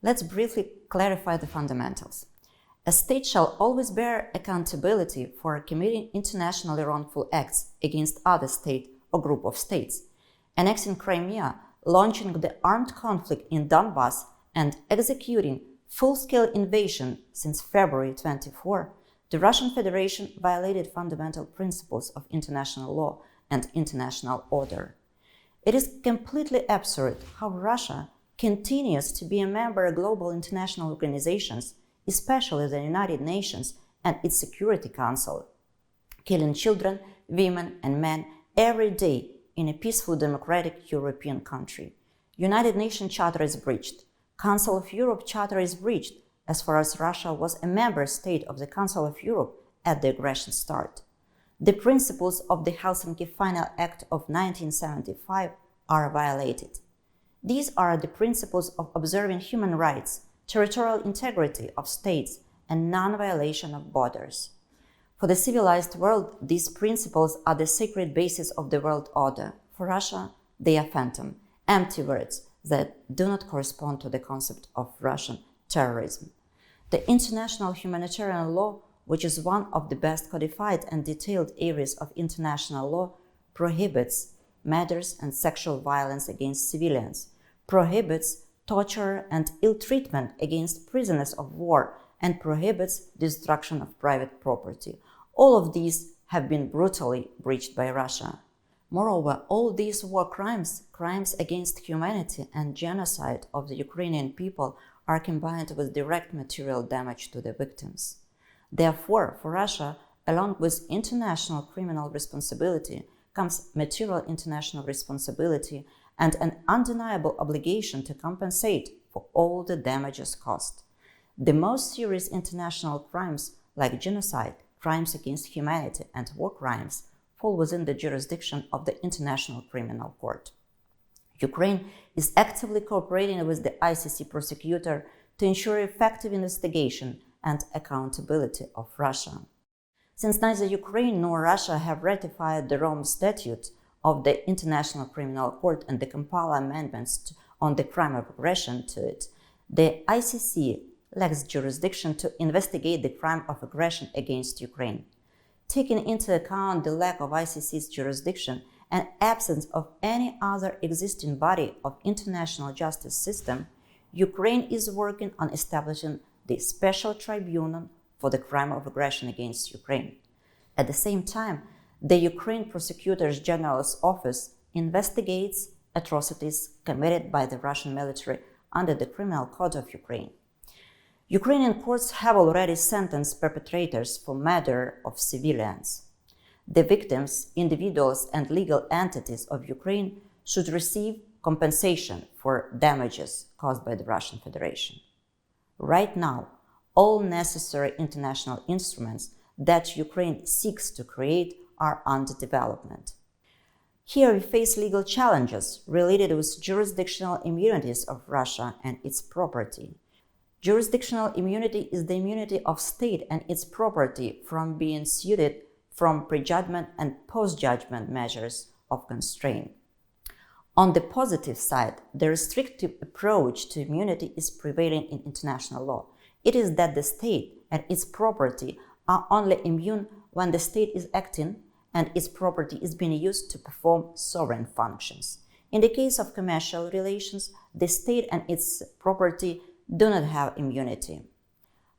Let's briefly clarify the fundamentals. A state shall always bear accountability for committing internationally wrongful acts against other state or group of states, annexing Crimea, launching the armed conflict in Donbas, and executing full-scale invasion since February 24, the Russian Federation violated fundamental principles of international law and international order. It is completely absurd how Russia continues to be a member of global international organizations, especially the United Nations and its Security Council, killing children, women, and men every day in a peaceful democratic European country. United Nations Charter is breached. Council of Europe Charter is breached as far as Russia was a member state of the Council of Europe at the aggression start. The principles of the Helsinki Final Act of 1975 are violated. These are the principles of observing human rights, territorial integrity of states, and non-violation of borders. For the civilized world, these principles are the sacred basis of the world order. For Russia, they are phantom, empty words that do not correspond to the concept of Russian terrorism. The international humanitarian law, which is one of the best codified and detailed areas of international law, prohibits murders and sexual violence against civilians, prohibits torture and ill treatment against prisoners of war, and prohibits destruction of private property. All of these have been brutally breached by Russia. Moreover, all these war crimes, crimes against humanity, and genocide of the Ukrainian people are combined with direct material damage to the victims. Therefore, for Russia, along with international criminal responsibility, comes material international responsibility and an undeniable obligation to compensate for all the damages caused. The most serious international crimes, like genocide, crimes against humanity, and war crimes, fall within the jurisdiction of the International Criminal Court. Ukraine is actively cooperating with the ICC prosecutor to ensure effective investigation and accountability of Russia. Since neither Ukraine nor Russia have ratified the Rome Statute of the International Criminal Court and the Kampala amendments on the crime of aggression to it, the ICC lacks jurisdiction to investigate the crime of aggression against Ukraine. Taking into account the lack of ICC's jurisdiction and absence of any other existing body of international justice system, Ukraine is working on establishing the Special Tribunal for the crime of aggression against Ukraine. At the same time, the Ukraine Prosecutor General's Office investigates atrocities committed by the Russian military under the Criminal Code of Ukraine. Ukrainian courts have already sentenced perpetrators for murder of civilians. The victims, individuals, and legal entities of Ukraine should receive compensation for damages caused by the Russian Federation. Right now, all necessary international instruments that Ukraine seeks to create are under development. Here we face legal challenges related with jurisdictional immunities of Russia and its property. Jurisdictional immunity is the immunity of state and its property from being sued from prejudgment and post-judgment measures of constraint. On the positive side, the restrictive approach to immunity is prevailing in international law. It is that the state and its property are only immune when the state is acting and its property is being used to perform sovereign functions. In the case of commercial relations, the state and its property do not have immunity.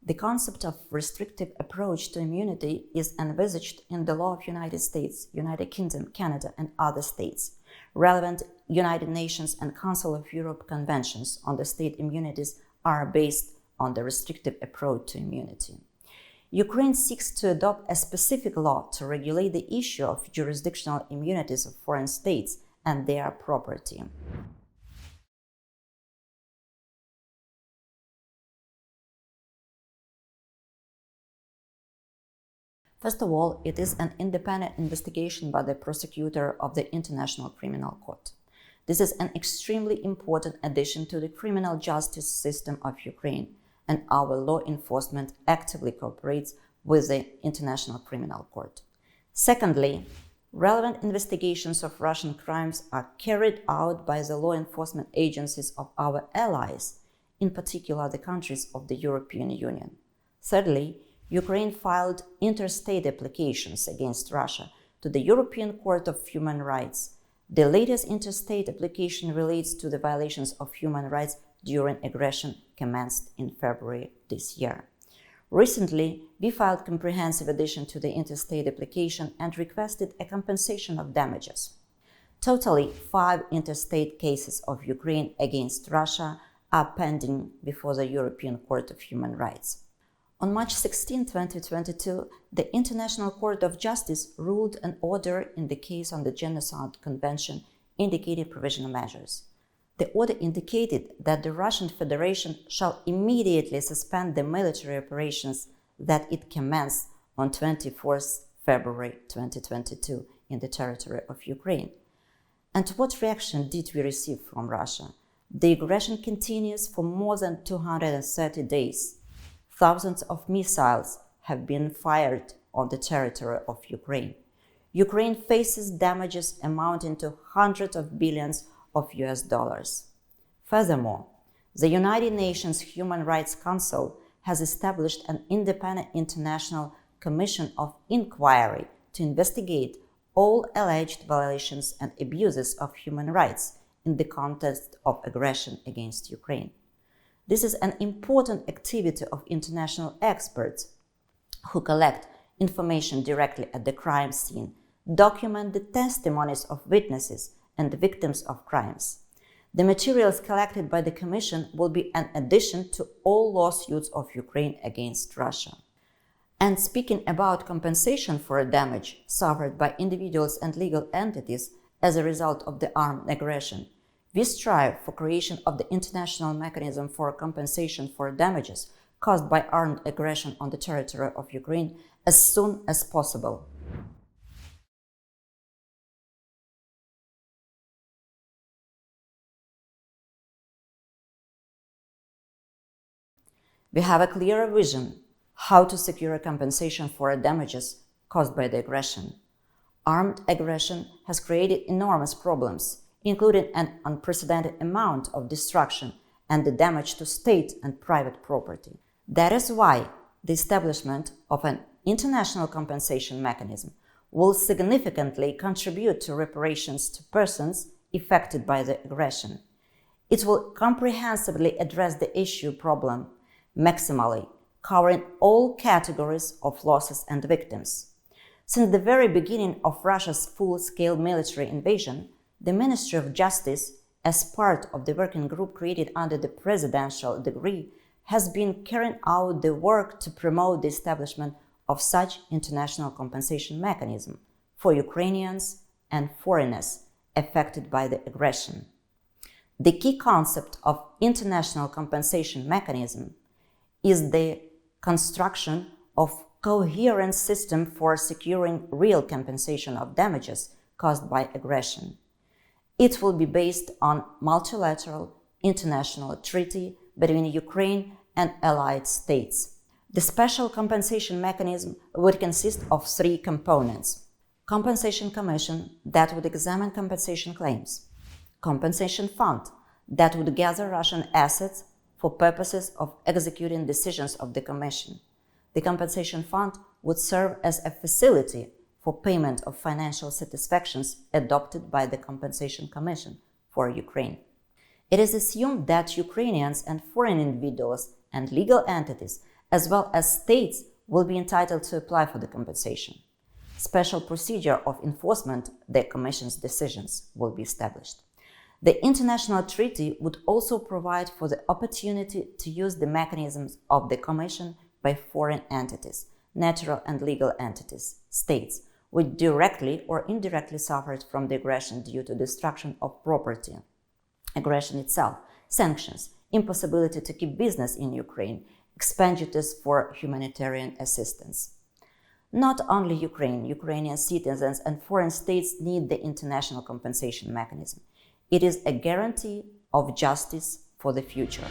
The concept of restrictive approach to immunity is envisaged in the law of United States, United Kingdom, Canada, and other states. Relevant United Nations and Council of Europe conventions on the state immunities are based on the restrictive approach to immunity. Ukraine seeks to adopt a specific law to regulate the issue of jurisdictional immunities of foreign states and their property. First of all, it is an independent investigation by the prosecutor of the International Criminal Court. This is an extremely important addition to the criminal justice system of Ukraine, and our law enforcement actively cooperates with the International Criminal Court. Secondly, relevant investigations of Russian crimes are carried out by the law enforcement agencies of our allies, in particular the countries of the European Union. Thirdly, Ukraine filed interstate applications against Russia to the European Court of Human Rights. The latest interstate application relates to the violations of human rights during aggression commenced in February this year. Recently, we filed comprehensive addition to the interstate application and requested a compensation of damages. Totally, 5 interstate cases of Ukraine against Russia are pending before the European Court of Human Rights. On March 16, 2022, the International Court of Justice ruled an order in the case on the Genocide Convention indicating provisional measures. The order indicated that the Russian Federation shall immediately suspend the military operations that it commenced on 24 February 2022 in the territory of Ukraine. And what reaction did we receive from Russia? The aggression continues for more than 230 days. Thousands of missiles have been fired on the territory of Ukraine. Ukraine faces damages amounting to hundreds of billions of US dollars. Furthermore, the United Nations Human Rights Council has established an independent international commission of inquiry to investigate all alleged violations and abuses of human rights in the context of aggression against Ukraine. This is an important activity of international experts who collect information directly at the crime scene, document the testimonies of witnesses and the victims of crimes. The materials collected by the Commission will be an addition to all lawsuits of Ukraine against Russia. And speaking about compensation for damage suffered by individuals and legal entities as a result of the armed aggression, we strive for creation of the international mechanism for compensation for damages caused by armed aggression on the territory of Ukraine as soon as possible. We have a clearer vision how to secure a compensation for damages caused by the aggression. Armed aggression has created enormous problems, including an unprecedented amount of destruction and the damage to state and private property. That is why the establishment of an international compensation mechanism will significantly contribute to reparations to persons affected by the aggression. It will comprehensively address the issue problem maximally, covering all categories of losses and victims. Since the very beginning of Russia's full-scale military invasion, the Ministry of Justice, as part of the working group created under the presidential decree, has been carrying out the work to promote the establishment of such international compensation mechanism for Ukrainians and foreigners affected by the aggression. The key concept of international compensation mechanism is the construction of coherent system for securing real compensation of damages caused by aggression. It will be based on multilateral international treaty between Ukraine and allied states. The special compensation mechanism would consist of 3 components: compensation commission that would examine compensation claims, compensation fund that would gather Russian assets for purposes of executing decisions of the Commission. The compensation fund would serve as a facility for payment of financial satisfactions adopted by the Compensation Commission for Ukraine. It is assumed that Ukrainians and foreign individuals and legal entities, as well as states, will be entitled to apply for the compensation. Special procedure of enforcement the Commission's decisions will be established. The international treaty would also provide for the opportunity to use the mechanisms of the Commission by foreign entities, natural and legal entities, states, which directly or indirectly suffered from the aggression due to destruction of property, aggression itself, sanctions, impossibility to keep business in Ukraine, expenditures for humanitarian assistance. Not only Ukrainian citizens and foreign states need the international compensation mechanism. It is a guarantee of justice for the future.